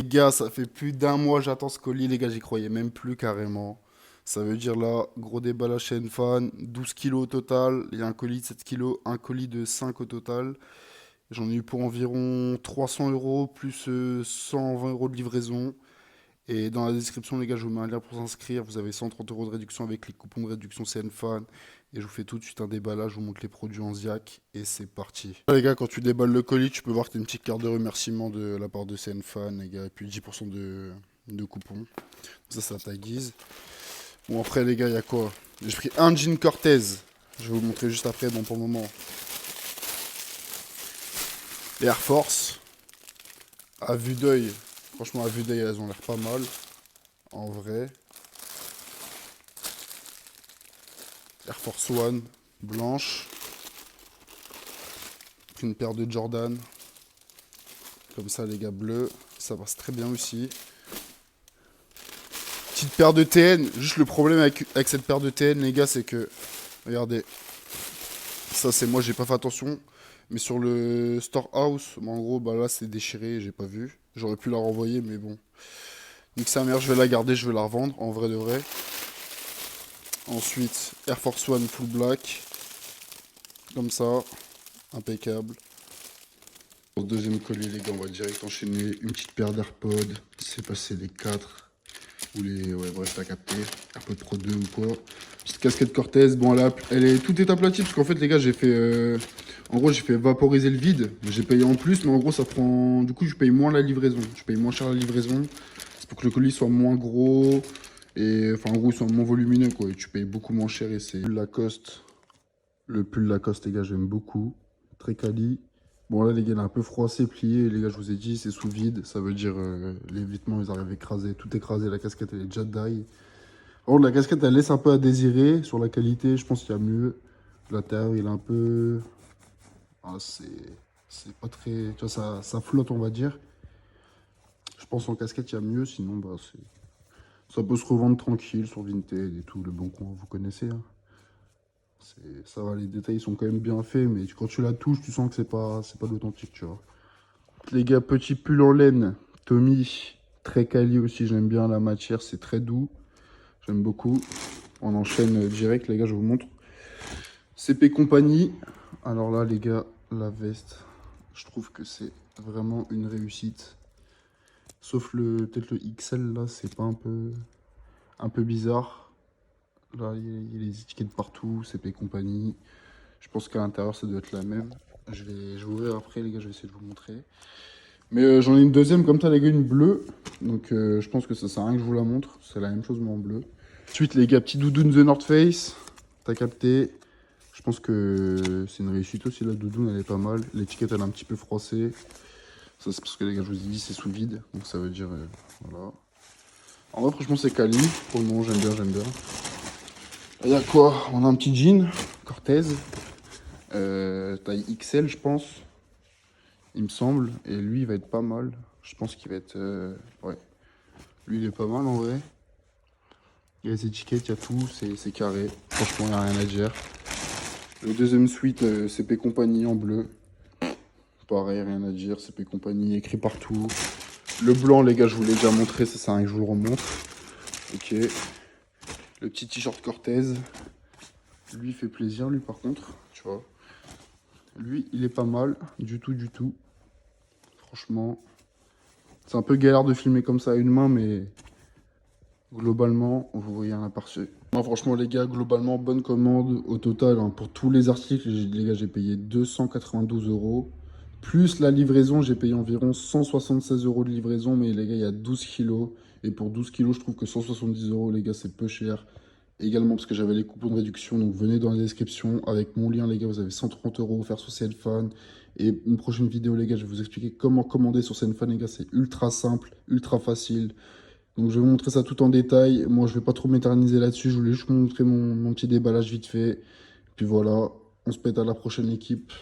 Les gars, ça fait plus d'un mois j'attends ce colis, les gars, j'y croyais même plus carrément. Ça veut dire là, gros déballage chez Fan, 12 kilos au total, il y a un colis de 7 kilos, un colis de 5 au total. J'en ai eu pour environ 300 euros plus 120 euros de livraison. Et dans la description, les gars, je vous mets un lien pour s'inscrire. Vous avez 130 euros de réduction avec les coupons de réduction CNFan. Et je vous fais tout de suite un déballage, je vous montre les produits en Ziac. Et c'est parti. Les gars, quand tu déballes le colis, tu peux voir que tu as une petite carte de remerciement de la part de CNFan, les gars. Et puis 10% de coupons. Ça, c'est à ta guise. Bon, après, les gars, il y a quoi? J'ai pris un jean Cortez. Je vais vous montrer juste après. Bon, pour le moment, les Air Force. À vue d'œil, franchement, à vue d'œil, elles ont l'air pas mal. En vrai. Air Force One, blanche. Puis une paire de Jordan. Comme ça, les gars, bleus. Ça passe très bien aussi. Petite paire de TN. Juste le problème avec cette paire de TN, les gars, c'est que... Regardez. Ça, c'est moi, j'ai pas fait attention. Mais sur le Storehouse, en gros, bah là, c'est déchiré. J'ai pas vu. J'aurais pu la renvoyer, mais bon. Donc sa mère, je vais la garder, je vais la revendre, en vrai de vrai. Ensuite, Air Force One full black. Comme ça. Impeccable. Au deuxième colis, les gars, on va direct enchaîner une petite paire d'AirPods. C'est passé les 4 ou les... Ouais, bref, t'as capté. AirPods Pro 2 ou quoi. Petite casquette Cortez. Bon, tout est aplati parce qu'en fait, les gars, j'ai fait... En gros, j'ai fait vaporiser le vide. J'ai payé en plus, mais en gros, ça prend... Du coup, je paye moins la livraison. Je paye moins cher la livraison. C'est pour que le colis soit moins gros. Et enfin, en gros, il soit moins volumineux, quoi. Et tu payes beaucoup moins cher et c'est... Lacoste. Le pull Lacoste, les gars, j'aime beaucoup. Très quali. Bon, là, les gars, il est un peu froissé, plié. Les gars, je vous ai dit, c'est sous vide. Ça veut dire les vêtements, ils arrivent écrasés. Tout écrasé. La casquette, elle est déjà die. Par contre, la casquette, elle laisse un peu à désirer. Sur la qualité, je pense qu'il y a mieux. L'intérieur, il est un peu... Ah, c'est pas très... Tu vois, ça flotte, on va dire. Je pense en casquette, il y a mieux. Sinon, bah, c'est... Ça peut se revendre tranquille sur Vinted et tout. Le bon coin, vous connaissez, hein. Ça va, les détails sont quand même bien faits, mais quand tu la touches, tu sens que c'est pas l'authentique, tu vois. Les gars, petit pull en laine, Tommy, très quali aussi, j'aime bien la matière, c'est très doux, j'aime beaucoup. On enchaîne direct, les gars, je vous montre. CP Compagnie, alors là, les gars, la veste, je trouve que c'est vraiment une réussite. Sauf peut-être le XL, là, c'est pas un peu bizarre. Là, il y a les étiquettes partout, CP Compagnie. Je pense qu'à l'intérieur, ça doit être la même. Je vais ouvrir après, les gars, je vais essayer de vous montrer. Mais j'en ai une deuxième comme ça, les gars, une bleue. Donc je pense que ça sert à rien que je vous la montre. C'est la même chose, mais en bleu. Ensuite, les gars, petit doudoune The North Face. T'as capté. Je pense que c'est une réussite aussi, la doudoune, elle est pas mal. L'étiquette, elle est un petit peu froissée. Ça, c'est parce que, les gars, je vous ai dit, c'est sous vide. Donc ça veut dire, voilà. En vrai, franchement, c'est quali. Pour le moment, j'aime bien, j'aime bien. Il y a quoi? On a un petit jean, Cortez. Taille XL, je pense, il me semble. Et lui, il va être pas mal. Je pense qu'il va être... ouais, lui, il est pas mal en vrai. Il y a les étiquettes, il y a tout, c'est carré. Franchement, il n'y a rien à dire. Le deuxième suite, CP Compagnie en bleu. Pareil, rien à dire. CP Compagnie écrit partout. Le blanc, les gars, je vous l'ai déjà montré. Ça sert à rien que je vous le remontre. Ok. Le petit t-shirt Cortez. Lui, il fait plaisir, lui, par contre. Tu vois. Lui, il est pas mal. Du tout, du tout. Franchement. C'est un peu galère de filmer comme ça à une main, mais globalement, vous voyez un aperçu. Moi, franchement, les gars, globalement, bonne commande au total, hein. Pour tous les articles, les gars, j'ai payé 292 euros. Plus la livraison, j'ai payé environ 176 euros de livraison. Mais les gars, il y a 12 kilos. Et pour 12 kilos, je trouve que 170 euros, les gars, c'est peu cher. Également parce que j'avais les coupons de réduction. Donc venez dans la description. Avec mon lien, les gars, vous avez 130 euros offerts sur CNFan. Et une prochaine vidéo, les gars, je vais vous expliquer comment commander sur CNFan, les gars. C'est ultra simple, ultra facile. Donc je vais vous montrer ça tout en détail. Moi, je vais pas trop m'éterniser là-dessus. Je voulais juste vous montrer mon petit déballage vite fait. Puis voilà, on se pète à la prochaine équipe.